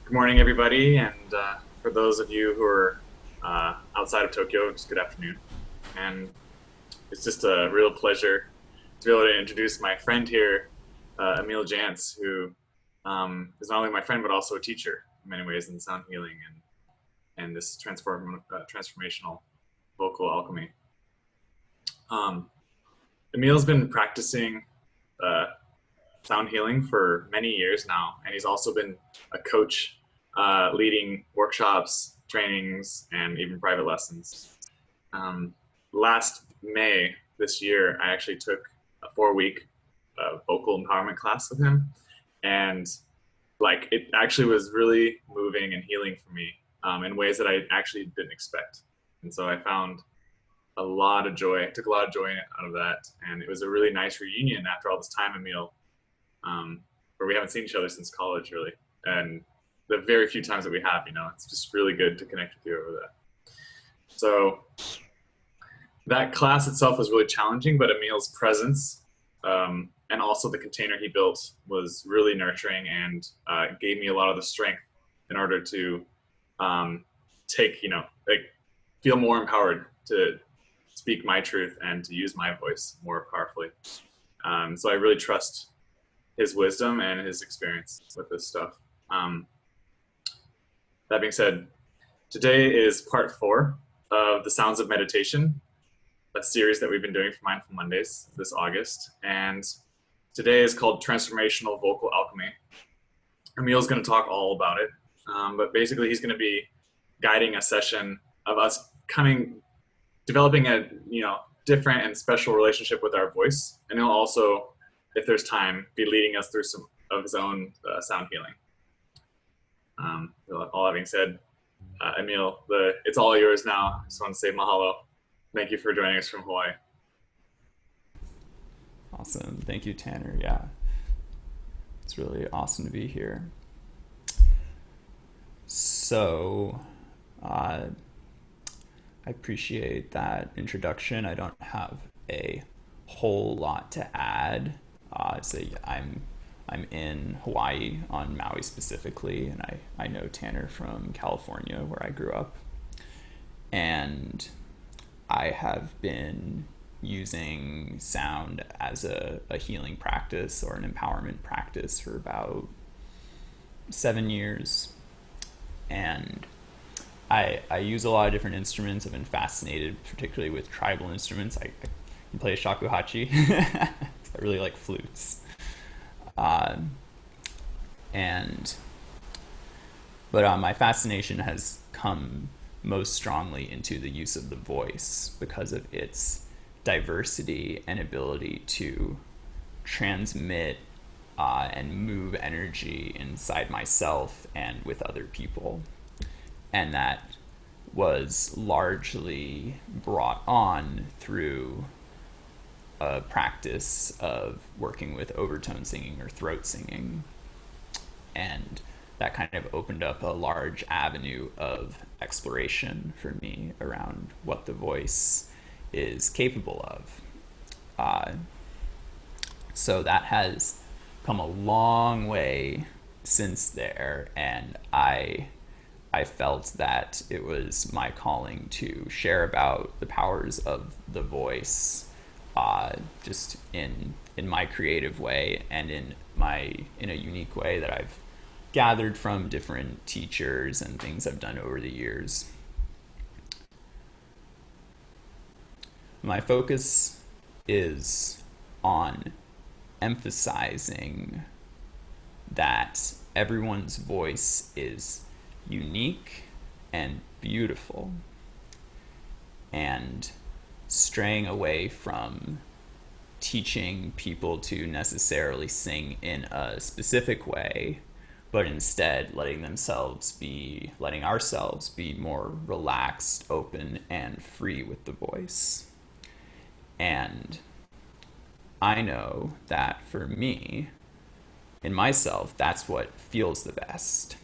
Good morning, everybody, and for those of you who are outside of Tokyo, just good afternoon. And it's just a real pleasure to be able to introduce my friend here, Emile Janse, who is not only my friend but also a teacher in many ways in sound healing and this transformational vocal alchemy. Emile's been practicing uh, sound healing for many years now, and he's also been a coach, leading workshops, trainings, and even private lessons. Um, Last May this year, I actually took a 4 week vocal empowerment class with him, and like it actually was really moving and healing for me in ways that I actually didn't expect. And so I found a lot of joy. I took a lot of joy out of that, and it was a really nice reunion after all this time, Emile, where we haven't seen each other since college, really. And the very few times that we have, it's just really good to connect with you over that. So that class itself was really challenging, but Emile's presence and also the container he built was really nurturing and gave me a lot of the strength in order to take, like feel more empowered to speak my truth and to use my voice more powerfully. So I really trust his wisdom and his experience with this stuff. That being said, today is part 4 of the Sounds of Meditation, a series that we've been doing for Mindful Mondays this August. And today is called Transformational Vocal Alchemy. Emile's going to talk all about it, but basically he's going to be guiding a session of us developing a different and special relationship with our voice, and he'll also, if there's time, be leading us through some of his own sound healing. All that being said, Emile, it's all yours now. I just want to say mahalo. Thank you for joining us from Hawaii. Awesome. Thank you, Tanner. Yeah, it's really awesome to be here. So, I appreciate that introduction. I don't have a whole lot to add. I'm in Hawaii, on Maui specifically, and I know Tanner from California, where I grew up. And I have been using sound as a healing practice or an empowerment practice for about 7 years. And I use a lot of different instruments. I've been fascinated, particularly with tribal instruments. I can play shakuhachi. I really like flutes. But my fascination has come most strongly into the use of the voice because of its diversity and ability to transmit and move energy inside myself and with other people. And that was largely brought on through a practice of working with overtone singing or throat singing. And that kind of opened up a large avenue of exploration for me around what the voice is capable of. So that has come a long way since there, and I felt that it was my calling to share about the powers of the voice, just in my creative way and in a unique way that I've gathered from different teachers and things I've done over the years. My focus is on emphasizing that everyone's voice is unique and beautiful, and straying away from teaching people to necessarily sing in a specific way, but instead letting ourselves be more relaxed, open, and free with the voice. And I know that for me, in myself, that's what feels the best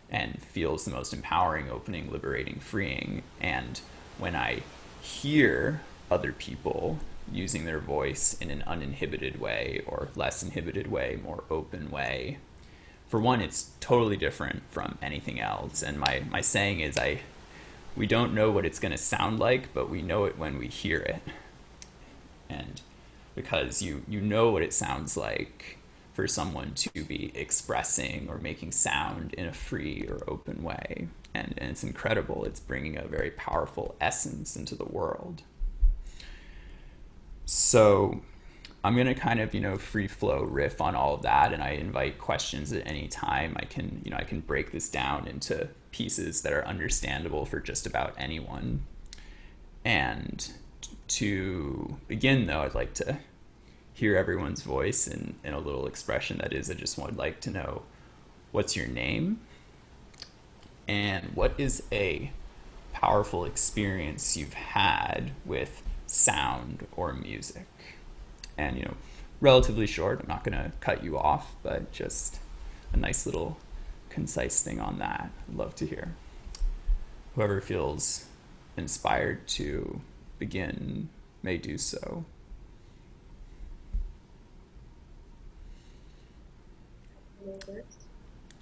and feels the most empowering, opening, liberating, freeing. And when I hear other people using their voice in an uninhibited way or less inhibited way, more open way, for one, it's totally different from anything else. And my saying is, we don't know what it's going to sound like, but we know it when we hear it. And because you know what it sounds like for someone to be expressing or making sound in a free or open way. And it's incredible. It's bringing a very powerful essence into the world. So I'm going to kind of, free flow riff on all of that. And I invite questions at any time. I can break this down into pieces that are understandable for just about anyone. And to begin, though, I'd like to hear everyone's voice in a little expression. That is, I just would like to know, what's your name? And what is a powerful experience you've had with sound or music? And, relatively short. I'm not going to cut you off, but just a nice little concise thing on that. I'd love to hear. Whoever feels inspired to begin may do so.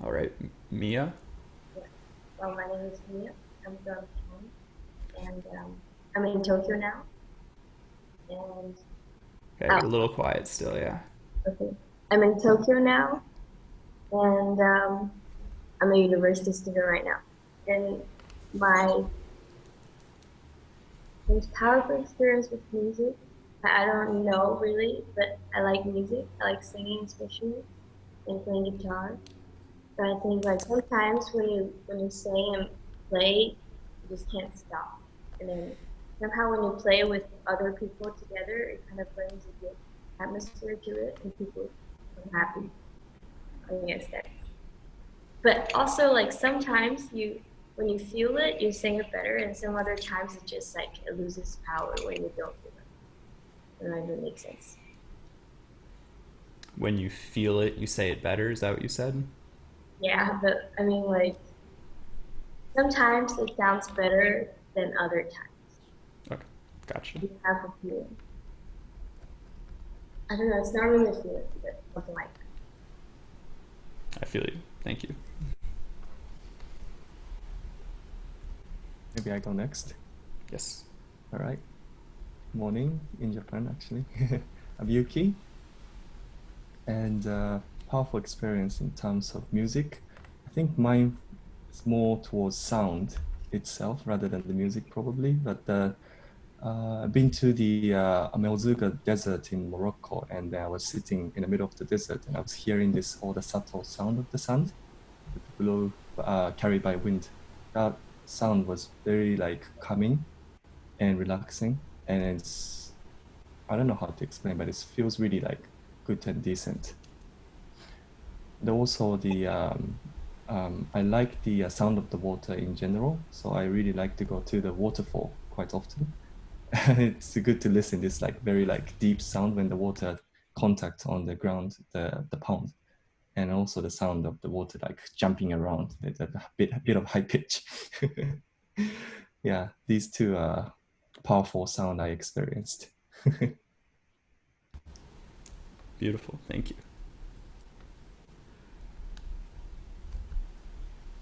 All right, Mia? Yeah. Well, my name is Mia. I'm from Japan, and I'm in Tokyo now. And okay, a little quiet still, yeah. Okay. I'm in Tokyo now, and I'm a university student right now. And my most powerful experience with music, I don't know really, but I like music. I like singing especially, and playing guitar. But I think like sometimes when you sing and play, you just can't stop. And then somehow when you play with other people together, it kind of brings a good atmosphere to it, and people are happy. I guess that. But also like sometimes when you feel it, you sing it better, and some other times it just like it loses power when you don't feel it. And that doesn't make sense. When you feel it, you say it better. Is that what you said? Yeah, but I mean like sometimes it sounds better than other times. Okay, gotcha. You have a feeling. I don't know, it's not really a feeling, but something like that. I feel you. Thank you. Maybe I go next. Yes. All right. Morning in Japan, actually. I'm Yuki. And powerful experience in terms of music. I think mine is more towards sound itself rather than the music, probably. But I've been to the Amelzuga desert in Morocco, and I was sitting in the middle of the desert, and I was hearing all the subtle sound of the sand, carried by wind. That sound was very calming and relaxing, and I don't know how to explain, but it feels really good and decent. And also I like the sound of the water in general, so I really like to go to the waterfall quite often. It's good to listen this very deep sound when the water contact on the ground, the pond, and also the sound of the water jumping around, a bit of high pitch. Yeah, these two are powerful sound I experienced. Beautiful. Thank you.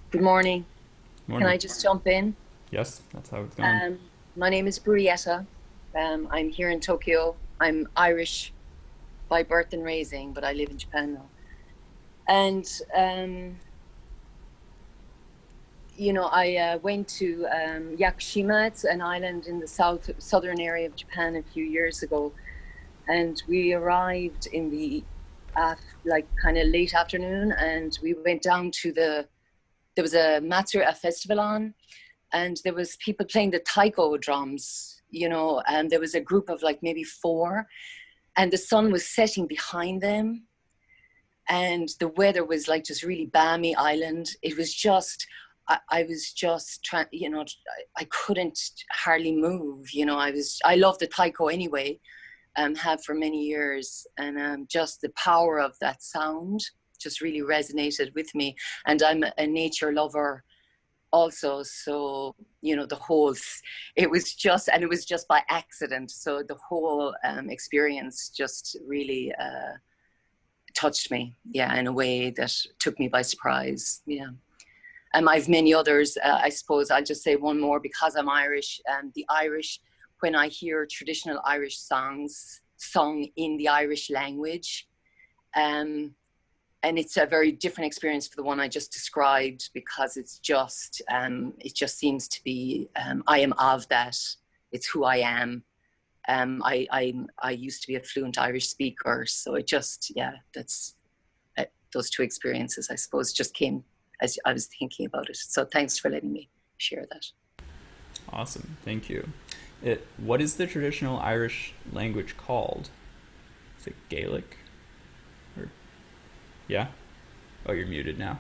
Good morning. Morning. Can I just jump in? Yes, that's how it's going. My name is Brietta. I'm here in Tokyo. I'm Irish by birth and raising, but I live in Japan now. And, I went to Yakushima. It's an island in the southern area of Japan a few years ago. And we arrived in the kind of late afternoon, and we went down to there was a festival on, and there was people playing the taiko drums, and there was a group of maybe 4, and the sun was setting behind them, and the weather was just really balmy island. It was just, I was just trying, I couldn't hardly move, I love the taiko anyway, have for many years, and just the power of that sound just really resonated with me. And I'm a nature lover also, so it was just by accident, so the whole experience just really touched me, in a way that took me by surprise. I've many others. I suppose I'll just say one more because I'm Irish. The Irish, when I hear traditional Irish songs sung in the Irish language, and it's a very different experience for the one I just described, because it's just, it just seems to be, I am of that. It's who I am. I used to be a fluent Irish speaker, so it just, that's those two experiences, I suppose, just came as I was thinking about it. So thanks for letting me share that. Awesome, thank you. What is the traditional Irish language called? Is it Gaelic? Or, yeah? Oh, you're muted now.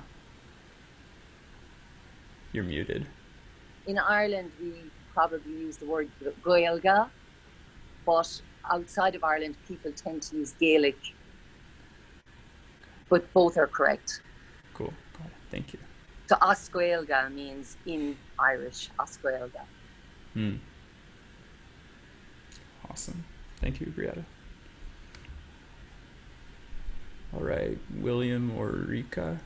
You're muted. In Ireland, we probably use the word Gaelga, but outside of Ireland, people tend to use Gaelic. But both are correct. Cool, got it, thank you. So Osgaelga means in Irish, Osgaelga. Awesome, thank you, Brietta. All right, William or Rika?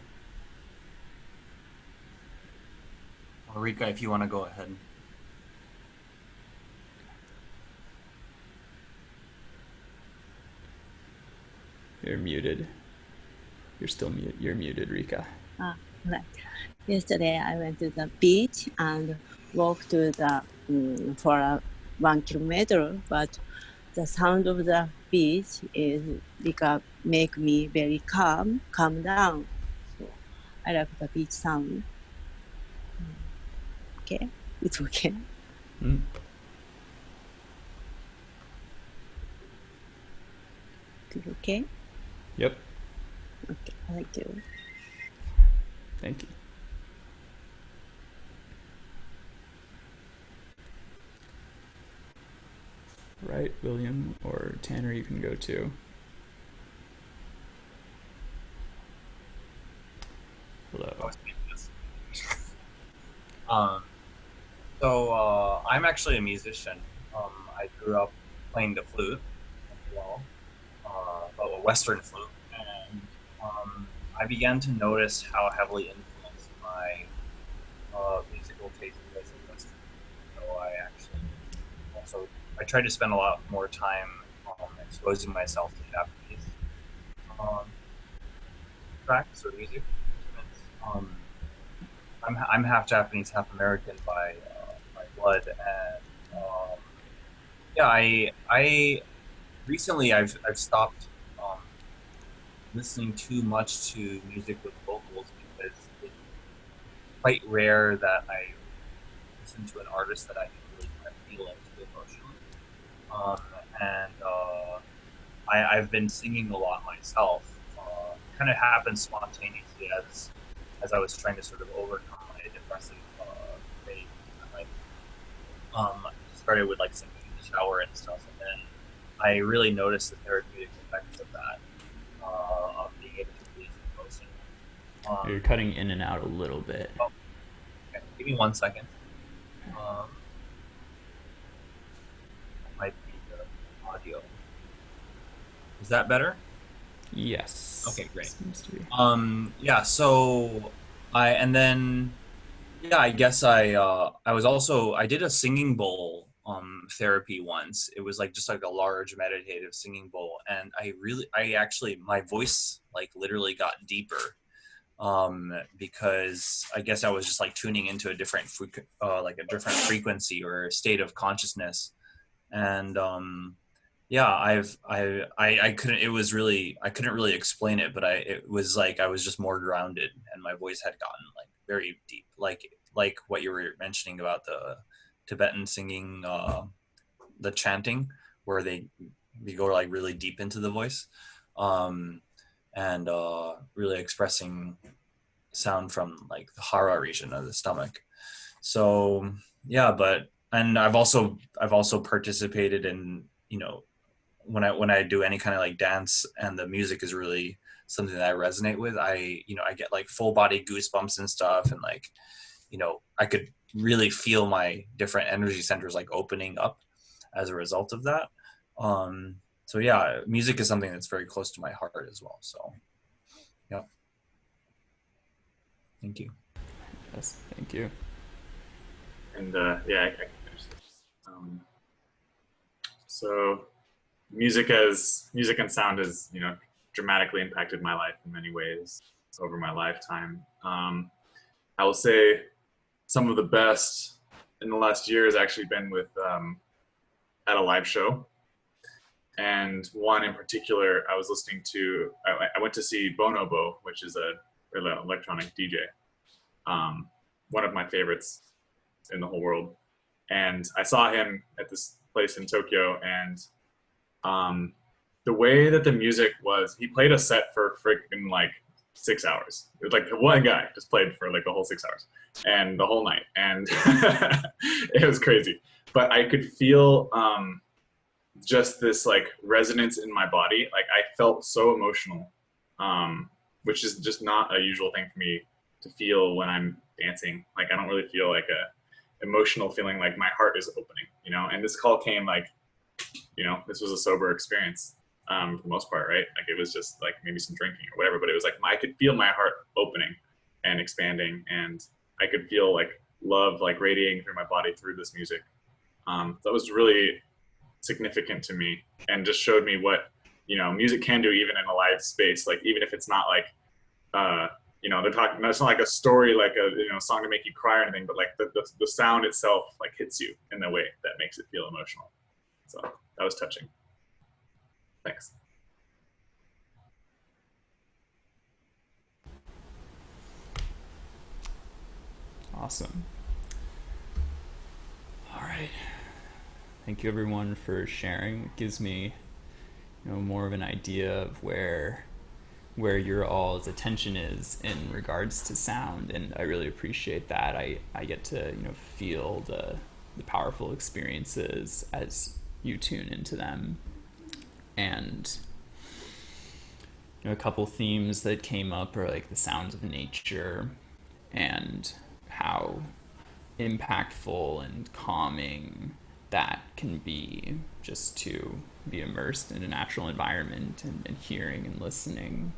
Rika, if you want to go ahead. You're muted. You're still mute. You're muted, Rika. Right. Yesterday, I went to the beach and walked to the for 1 kilometer, but the sound of the beach is make me very calm down. So I like the beach sound. Okay, it's okay. Okay. Yep. Okay, thank you. Thank you. Right, William or Tanner, you can go too. Hello. So I'm actually a musician. I grew up playing the flute as well, but a Western flute, and I began to notice how heavily influenced my musical taste was in Western. So I tried to spend a lot more time exposing myself to Japanese tracks or music instruments. I'm half Japanese, half American by blood, and I recently I've stopped listening too much to music with vocals, because it's quite rare that I listen to an artist that I can really kind of feel into emotionally. I've been singing a lot myself. Kind of happened spontaneously as I was trying to sort of overcome my depressive phase. I started with like singing in the shower and stuff, and then I really noticed the therapeutic effects of that, of being able to release emotion. You're cutting in and out a little bit. Oh, okay. Give me 1 second. Might be the audio. Is that better? Yes. Okay, great. Seems to be. So I guess I did a singing bowl therapy once. It was like just like a large meditative singing bowl, and I actually my voice like literally got deeper because I guess I was just like tuning into a different frequency or state of consciousness, and I couldn't really explain it, but it was like I was just more grounded, and my voice had gotten like very deep, like what you were mentioning about the Tibetan singing, the chanting, where they go like really deep into the voice, and really expressing sound from like the hara region of the stomach. So and I've also participated in, when I do any kind of like dance and the music is really something that I resonate with, I get like full body goosebumps and stuff, and like, I could really feel my different energy centers like opening up as a result of that. so yeah, music is something that's very close to my heart as well. So yeah, thank you. Yes, thank you. And yeah, I can finish this. So music and sound has, you know, dramatically impacted my life in many ways over my lifetime. I will say some of the best in the last year has actually been with at a live show. And one in particular, I was listening to, I went to see Bonobo, which is a electronic DJ. One of my favorites in the whole world. And I saw him at this place in Tokyo, and the way that the music was, he played a set for freaking like 6 hours. It was like one guy just played for like the whole 6 hours and the whole night. And it was crazy. But I could feel just this like resonance in my body. Like I felt so emotional, which is just not a usual thing for me to feel when I'm dancing. Like I don't really feel like a emotional feeling, like my heart is opening, you know? And this call came like, you know, this was a sober experience for the most part, right? Like it was just like maybe some drinking or whatever, but it was like I could feel my heart opening and expanding, and I could feel like love like radiating through my body through this music. That was really significant to me, and just showed me what, you know, music can do even in a live space. Like even if it's not like you know, they're talking, it's not like a story, like a, you know, song to make you cry or anything, but like the sound itself like hits you in a way that makes it feel emotional. So that was touching. Thanks. Awesome. All right. Thank you everyone for sharing. It gives me, you know, more of an idea of where your all's attention is in regards to sound, and I really appreciate that. I get to, you know, feel the powerful experiences as you tune into them. And you know, a couple themes that came up are like the sounds of nature and how impactful and calming that can be, just to be immersed in a natural environment and hearing and listening.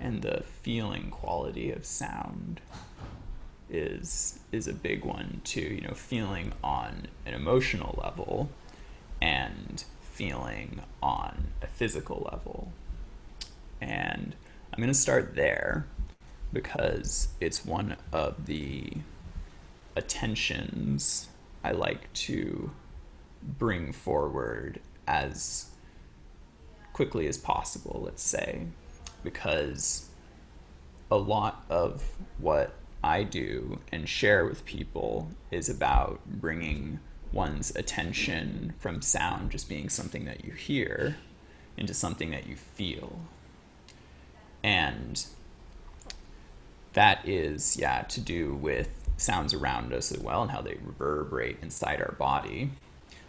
And the feeling quality of sound is a big one too, you know, feeling on an emotional level and feeling on a physical level. And I'm going to start there because it's one of the attentions I like to bring forward as quickly as possible, let's say, because a lot of what I do and share with people is about bringing one's attention from sound just being something that you hear into something that you feel. And that is, yeah, to do with sounds around us as well and how they reverberate inside our body.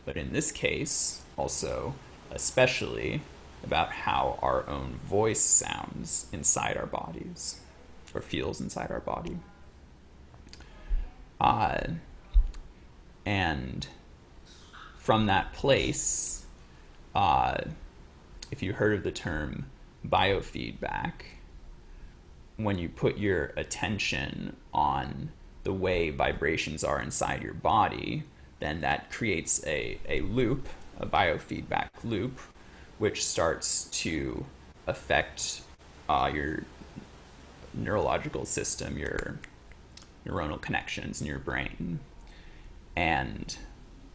But in this case, also, especially about how our own voice sounds inside our bodies or feels inside our body. And from that place, if you heard of the term biofeedback, when you put your attention on the way vibrations are inside your body, then that creates a loop, a biofeedback loop, which starts to affect your neurological system, your neuronal connections in your brain, and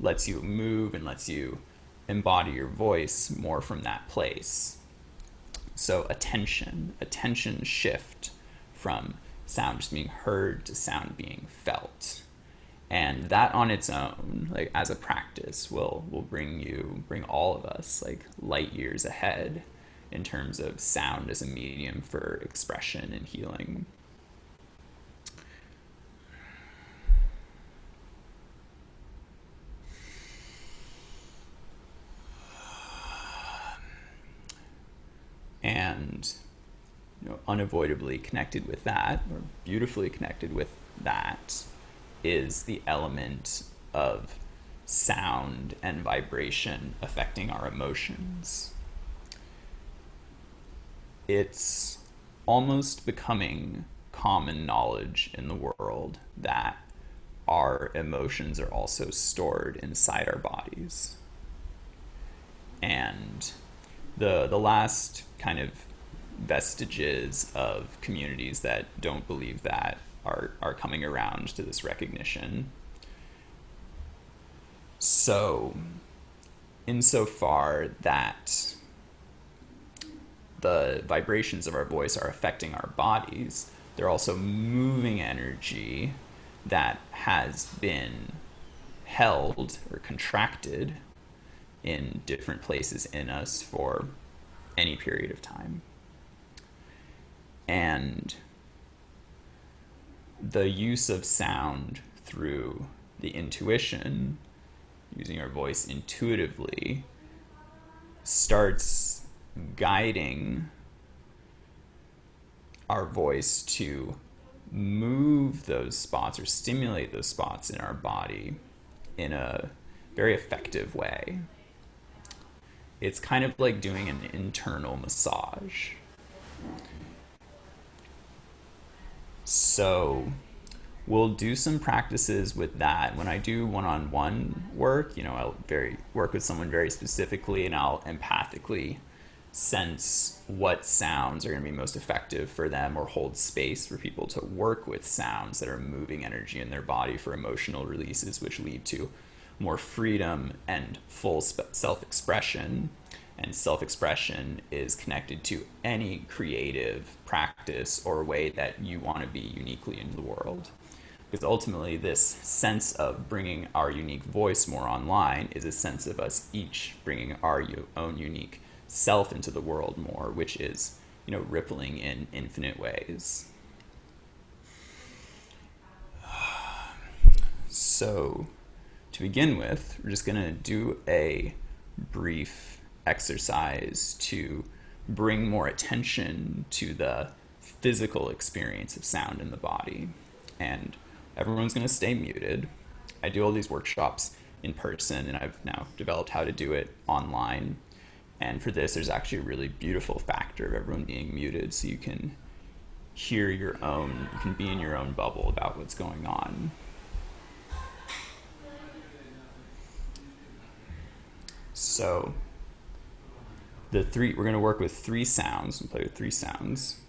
lets you move and lets you embody your voice more from that place. So attention shift from sound just being heard to sound being felt. And that on its own, like as a practice, will bring all of us like light years ahead in terms of sound as a medium for expression and healing. And you know, unavoidably connected with that, or beautifully connected with that, is the element of sound and vibration affecting our emotions. It's almost becoming common knowledge in the world that our emotions are also stored inside our bodies. And the last kind of vestiges of communities that don't believe that are coming around to this recognition. So, insofar that the vibrations of our voice are affecting our bodies, they're also moving energy that has been held or contracted in different places in us for any period of time. And the use of sound through the intuition, using our voice intuitively, starts guiding our voice to move those spots or stimulate those spots in our body in a very effective way. It's kind of like doing an internal massage. So we'll do some practices with that. When I do one-on-one work, I'll work with someone very specifically, and I'll empathically sense what sounds are going to be most effective for them, or hold space for people to work with sounds that are moving energy in their body for emotional releases, which lead to more freedom and full self-expression. And self-expression is connected to any creative practice or way that you want to be uniquely in the world. Because ultimately, this sense of bringing our unique voice more online is a sense of us each bringing our own unique self into the world more, which is, rippling in infinite ways. So, to begin with, we're just going to do a brief exercise to bring more attention to the physical experience of sound in the body. And everyone's going to stay muted. I do all these workshops in person, and I've now developed how to do it online. And for this, there's actually a really beautiful factor of everyone being muted, so you can hear you can be in your own bubble about what's going on. So we're going to work with 3 sounds and play with 3 sounds.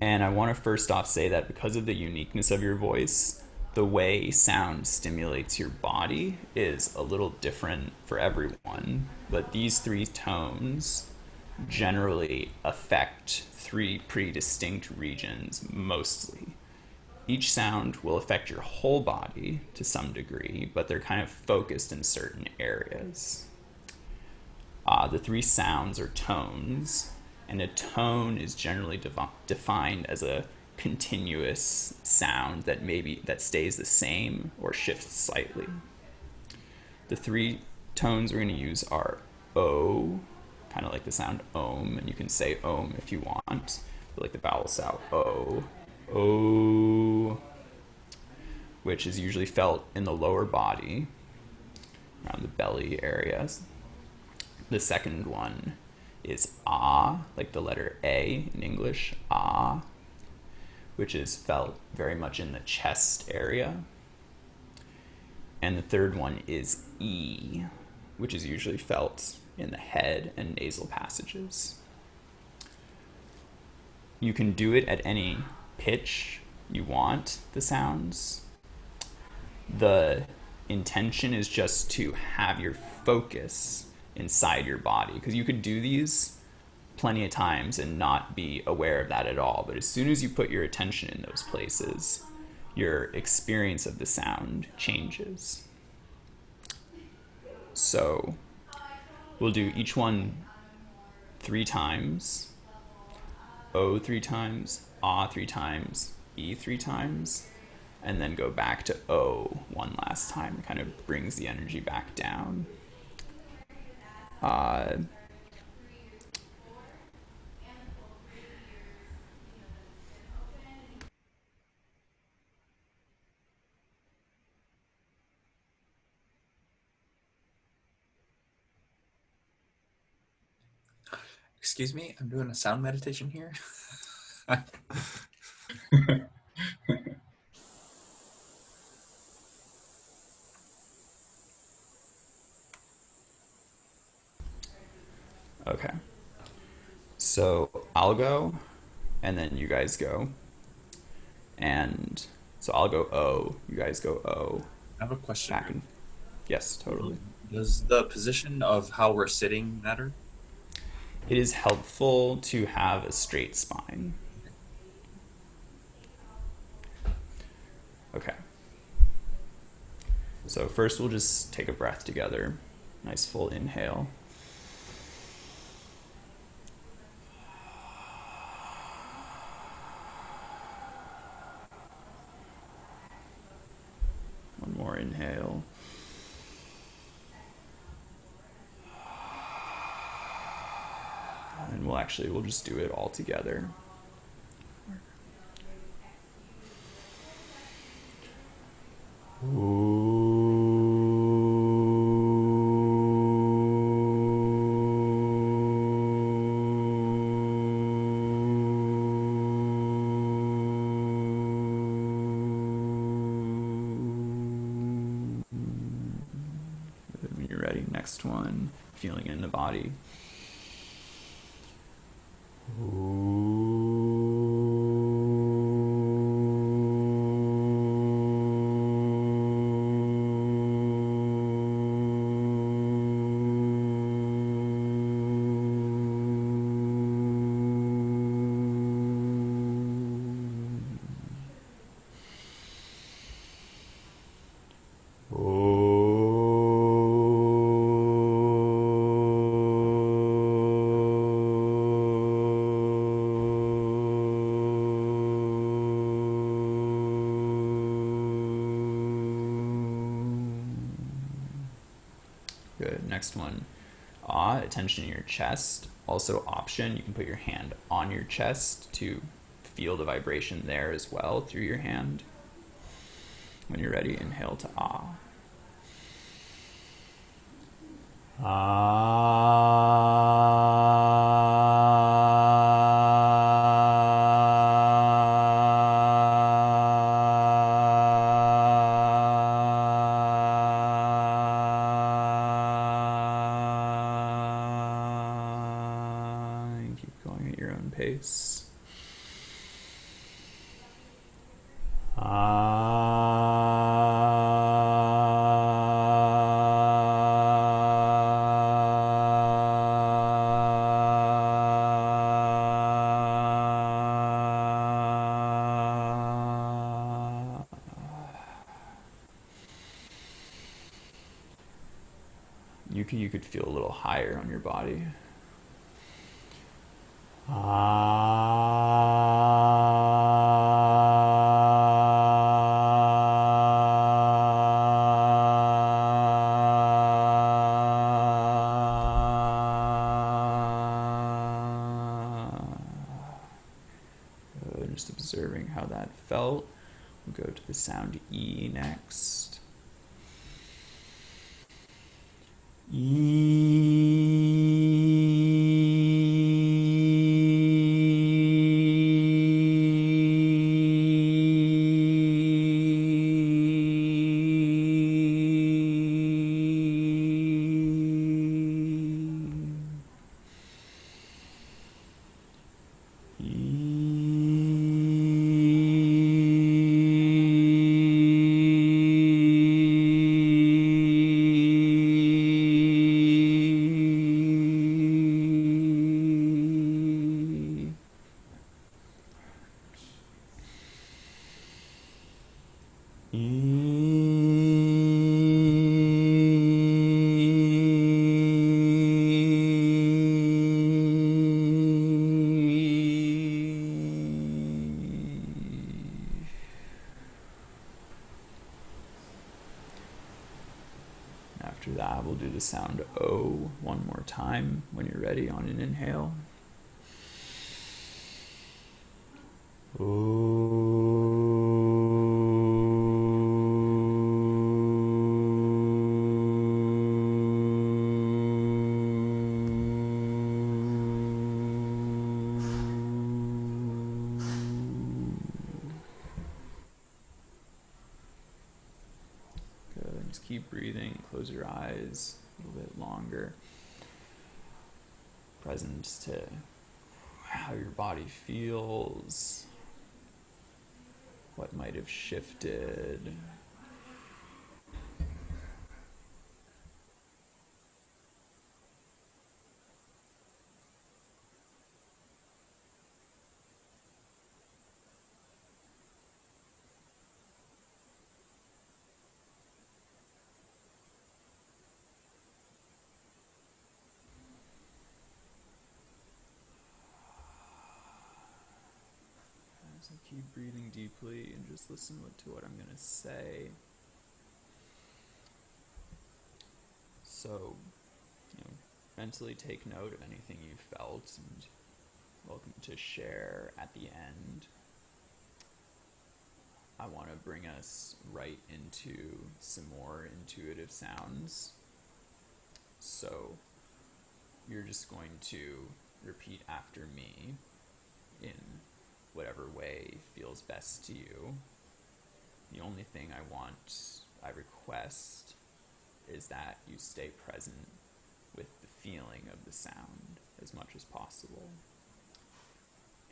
And I want to first off say that because of the uniqueness of your voice, the way sound stimulates your body is a little different for everyone. But these 3 tones generally affect 3 pretty distinct regions mostly. Each sound will affect your whole body to some degree, but they're kind of focused in certain areas. The 3 sounds are tones, and a tone is generally defined as a continuous sound that stays the same or shifts slightly. The 3 tones we're going to use are O, kind of like the sound Om, and you can say Om if you want, but like the vowel sound O, O, which is usually felt in the lower body, around the belly areas. The second one is Ah, like the letter A in English, Ah, which is felt very much in the chest area. And the third one is E, which is usually felt in the head and nasal passages. You can do it at any pitch you want the sounds. The intention is just to have your focus inside your body, because you could do these plenty of times and not be aware of that at all, but as soon as you put your attention in those places, your experience of the sound changes. So we'll do each one 3 times, O 3 times, Ah 3 times, E 3 times, and then go back to O one last time. It kind of brings the energy back down. Excuse me, I'm doing a sound meditation here. Okay. So I'll go, and then you guys go. And so I'll go O, you guys go O. I have a question. Back and yes, totally. Does the position of how we're sitting matter? It is helpful to have a straight spine. Okay. So first we'll just take a breath together. Nice full inhale. One more inhale. And we'll just do it all together. When you're ready, next one, feeling in the body. Good. Next one. Attention in your chest. Also option, you can put your hand on your chest to feel the vibration there as well through your hand. When you're ready, inhale to ah. And keep going at your own pace. You could feel a little higher on your body. Good. Just observing how that felt. We'll go to the sound E next. After that, we'll do the sound O one more time when you're ready on an inhale. keep breathing. Close your eyes a little bit longer. Present to how your body feels, what might have shifted. So keep breathing deeply and just listen to what I'm going to say. So, mentally take note of anything you felt and welcome to share at the end. I want to bring us right into some more intuitive sounds. So, you're just going to repeat after me in whatever way feels best to you. The only thing I request is that you stay present with the feeling of the sound as much as possible.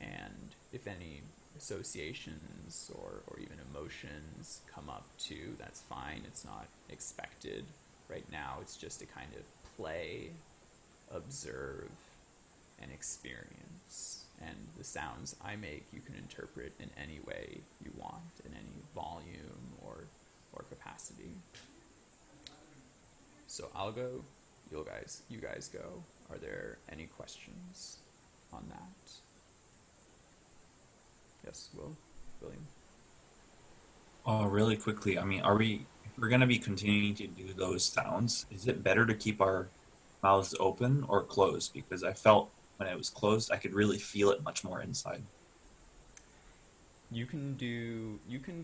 And if any associations or even emotions come up too, that's fine. It's not expected. Right now, it's just a kind of play, observe, and experience. And the sounds I make, you can interpret in any way you want, in any volume or capacity. So I'll go, you guys go. Are there any questions on that? Yes, William? Really quickly, I mean, if we're going to be continuing to do those sounds, is it better to keep our mouths open or closed? Because I felt when it was closed, I could really feel it much more inside. You can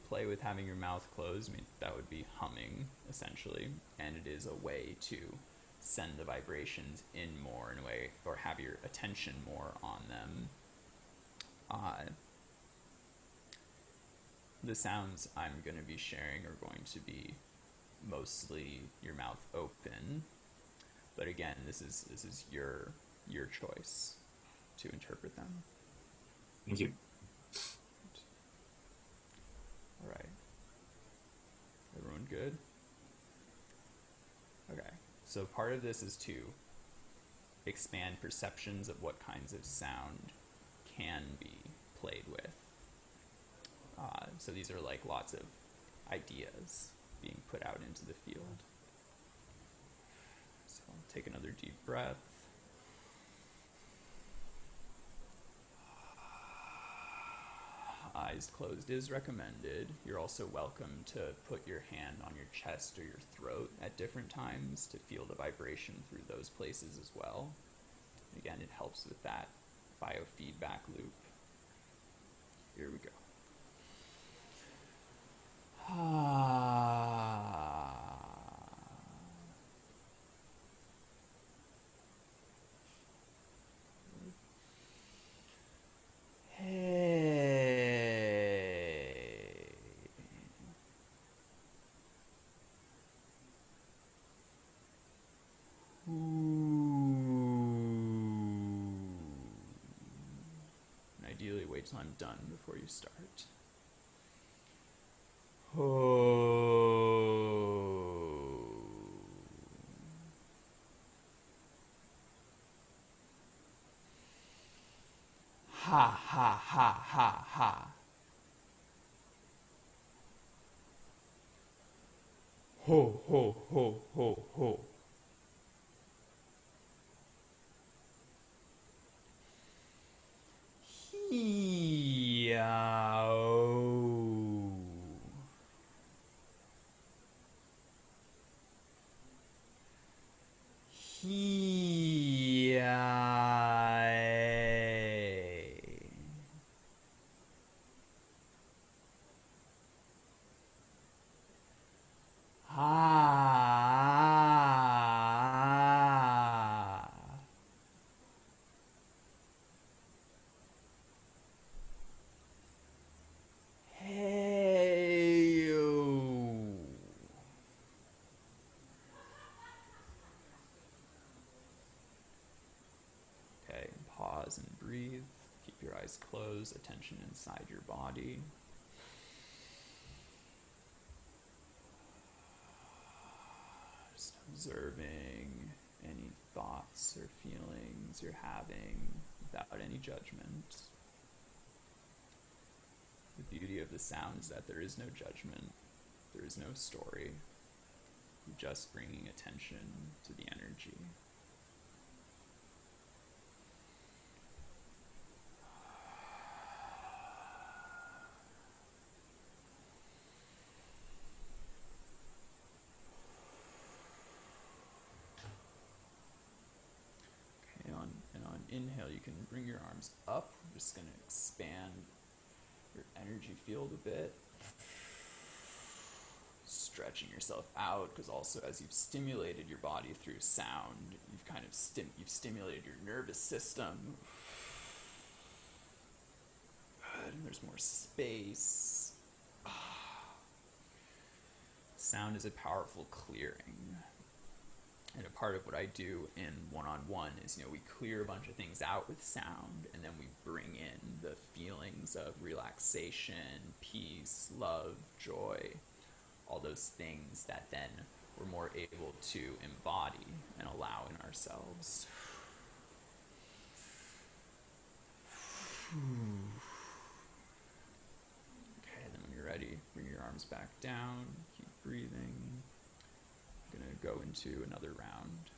play with having your mouth closed. I mean, that would be humming, essentially. And it is a way to send the vibrations in more in a way, or have your attention more on them. The sounds I'm going to be sharing are going to be mostly your mouth open. But again, this is your choice to interpret them. Thank you. All right. Everyone good? Okay. So part of this is to expand perceptions of what kinds of sound can be played with. So these are like lots of ideas being put out into the field. So take another deep breath. Eyes closed is recommended. You're also welcome to put your hand on your chest or your throat at different times to feel the vibration through those places as well. Again, it helps with that biofeedback loop. Here we go. Ideally, wait till I'm done before you start. Ha ha ha ha ha. Ho ho ho ho ho. Yow. Ah. pause and breathe. Keep your eyes closed, attention inside your body. Just observing any thoughts or feelings you're having without any judgment. The beauty of the sound is that there is no judgment, there is no story. You're just bringing attention to the energy. On inhale, you can bring your arms up. We're just going to expand your energy field a bit. Stretching yourself out, because also as you've stimulated your body through sound, you've kind of you've stimulated your nervous system. Good, and there's more space. Sound is a powerful clearing. And a part of what I do in one-on-one is, we clear a bunch of things out with sound, and then we bring in the feelings of relaxation, peace, love, joy, all those things that then we're more able to embody and allow in ourselves. Okay, then when you're ready, bring your arms back down, keep breathing. I'm going to go into another round.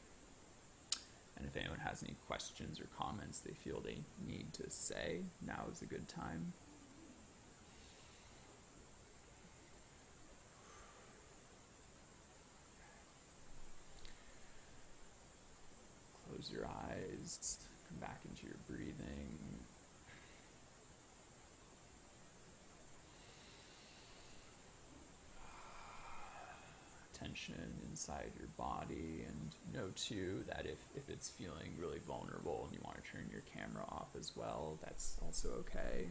And if anyone has any questions or comments they feel they need to say, now is a good time. Close your eyes, come back into your breathing. Tension inside your body, and know too that if it's feeling really vulnerable and you want to turn your camera off as well, that's also okay.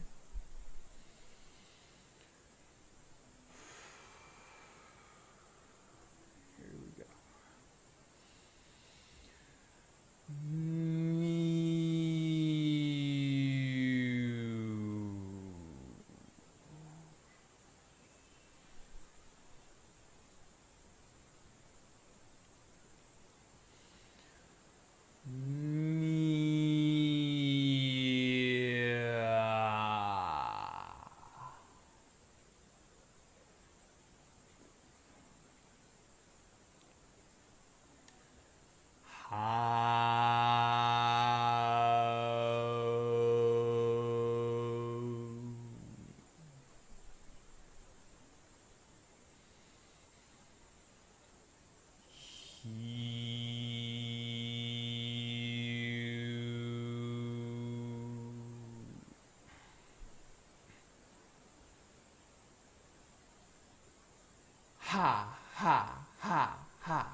Here we go. Ha, ha, ha, ha.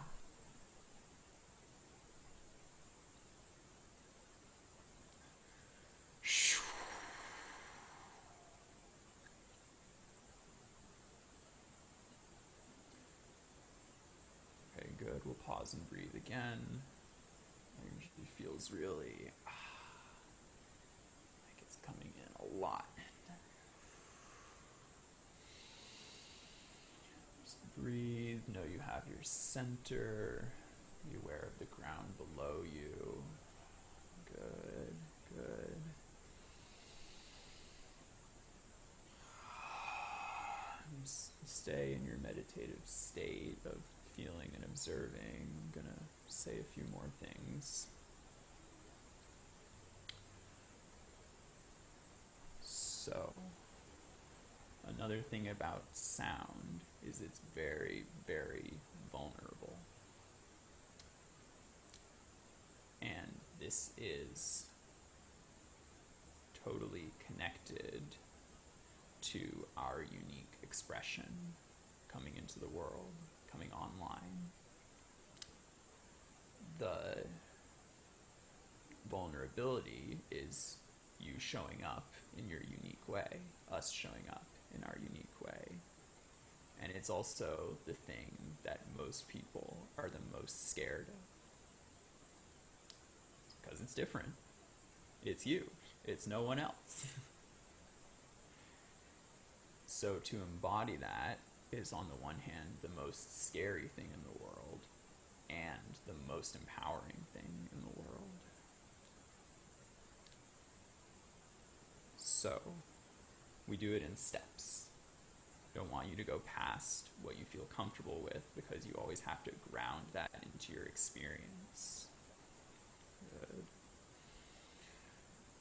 Okay, good. We'll pause and breathe again. Energy feels really like it's coming in a lot. Breathe, know you have your center, be aware of the ground below you. Good, good. Just stay in your meditative state of feeling and observing. I'm gonna say a few more things. So, another thing about sound is it's very, very vulnerable. And this is totally connected to our unique expression coming into the world, coming online. The vulnerability is you showing up in your unique way, us showing up in our unique way. And it's also the thing that most people are the most scared of. Because it's different. it's you. It's no one else. So to embody that is, on the one hand, the most scary thing in the world and the most empowering thing in the world. So we do it in steps. Don't want you to go past what you feel comfortable with, because you always have to ground that into your experience. Good.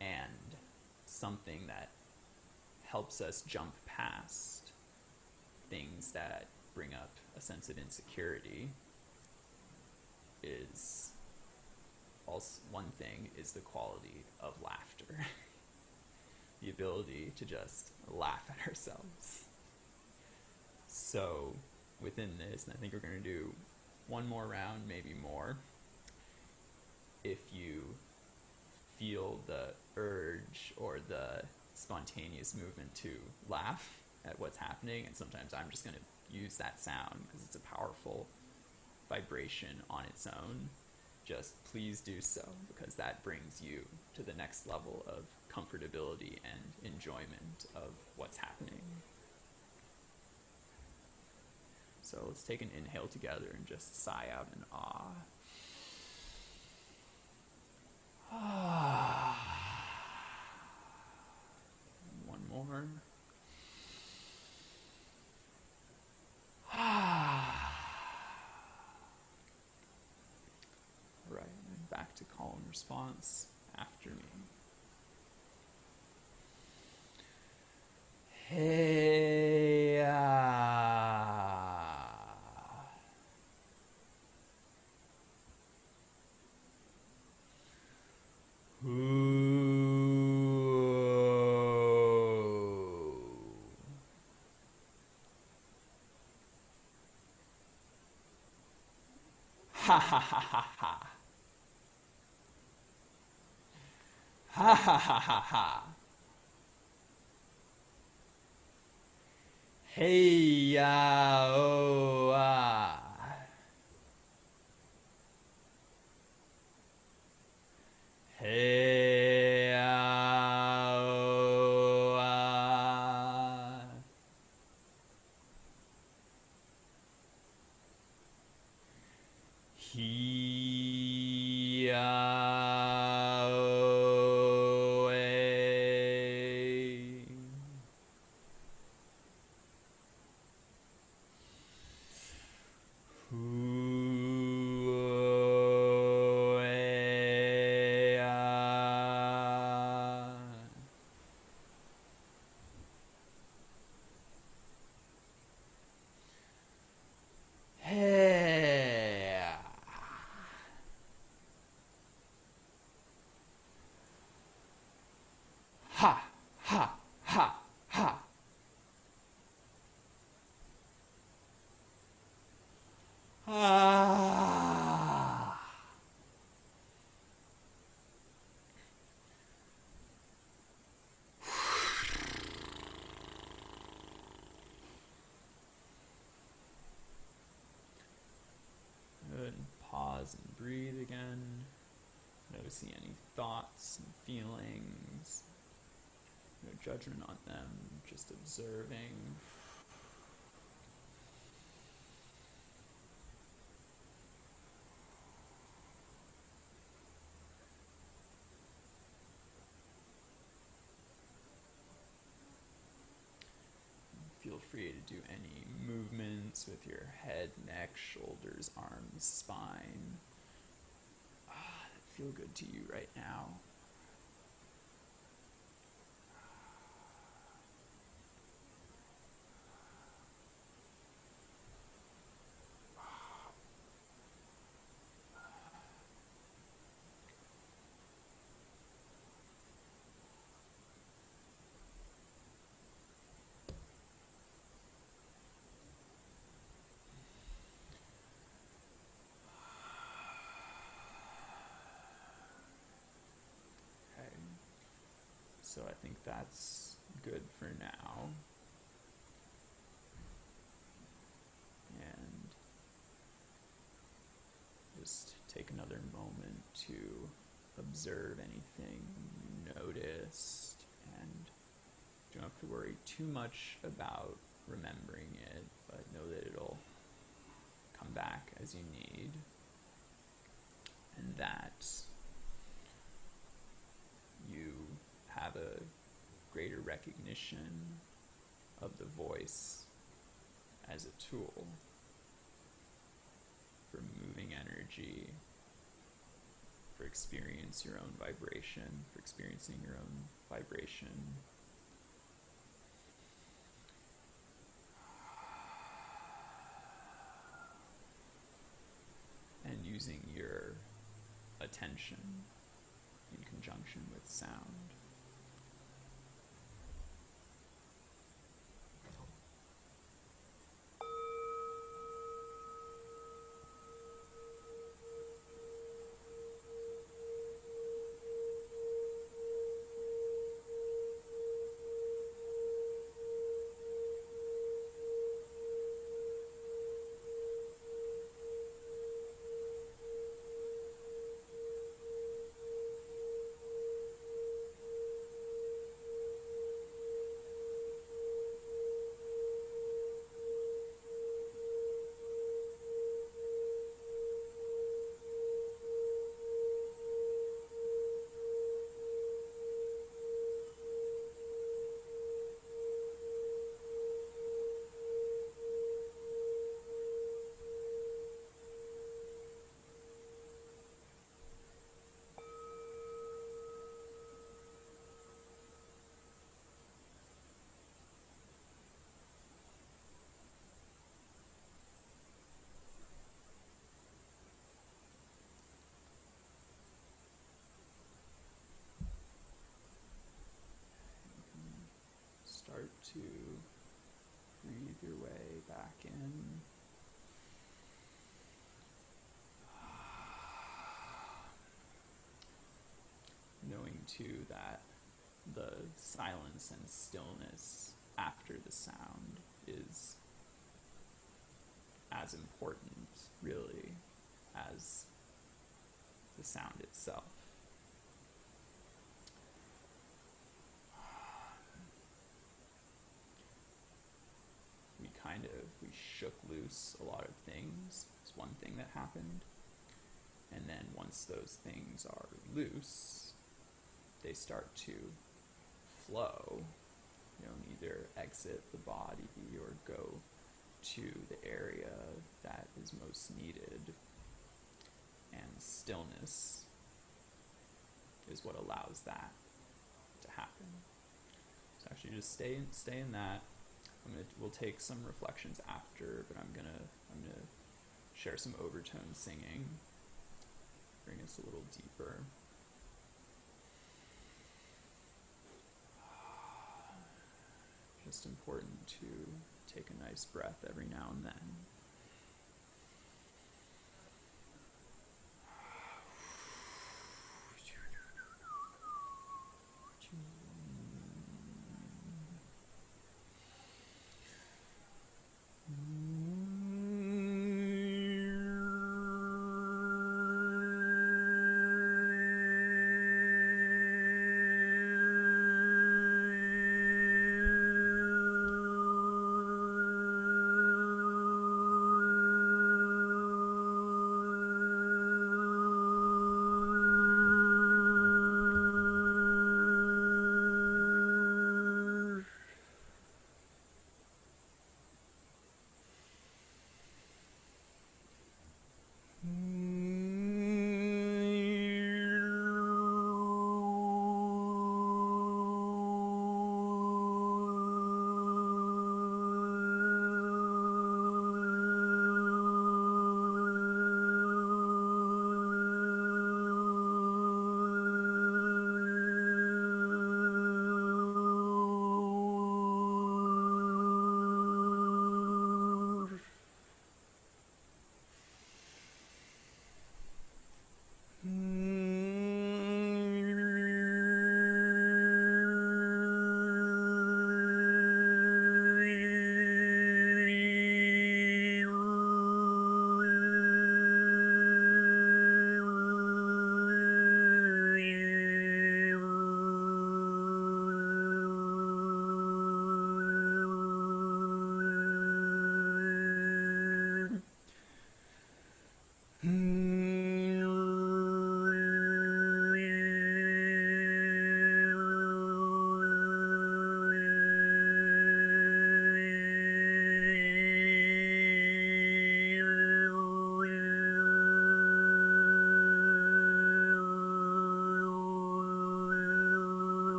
And something that helps us jump past things that bring up a sense of insecurity is also, one thing is the quality of laughter. The ability to just laugh at ourselves. So within this, and I think we're going to do one more round, maybe more, if you feel the urge or the spontaneous movement to laugh at what's happening, and sometimes I'm just going to use that sound because it's a powerful vibration on its own, just please do so, because that brings you to the next level of comfortability and enjoyment of what's happening. So let's take an inhale together and just sigh out an ah. One more. Right, and back to call and response after me. Hey, ha ha ha ha ha. Ha ha ha ha ha. Hey ya oh ah. Hey ya oh ah. He ya oh eh. Hu oh eh ah. Hey. Ha ha ha ha. Ah. Good. Pause and breathe again. Noticing any thoughts and feelings. No judgment on them, just observing. Feel free to do any movements with your head, neck, shoulders, arms, spine. That feel good to you right now. Okay. So I think that's good for now. And just take another moment to observe anything you noticed, and don't have to worry too much about remembering it, but know that it'll come back as you need, and that you have a greater recognition of the voice as a tool for moving energy, for experiencing your own vibration, and using your attention in conjunction with sound. Start to breathe your way back in. Knowing too that the silence and stillness after the sound is as important, really, as the sound itself. We shook loose a lot of things. It's one thing that happened. And then once those things are loose, they start to flow. You know, either exit the body or go to the area that is most needed. And stillness is what allows that to happen. So actually just stay in that. We'll take some reflections after, but I'm gonna share some overtone singing, bring us a little deeper. Just important to take a nice breath every now and then.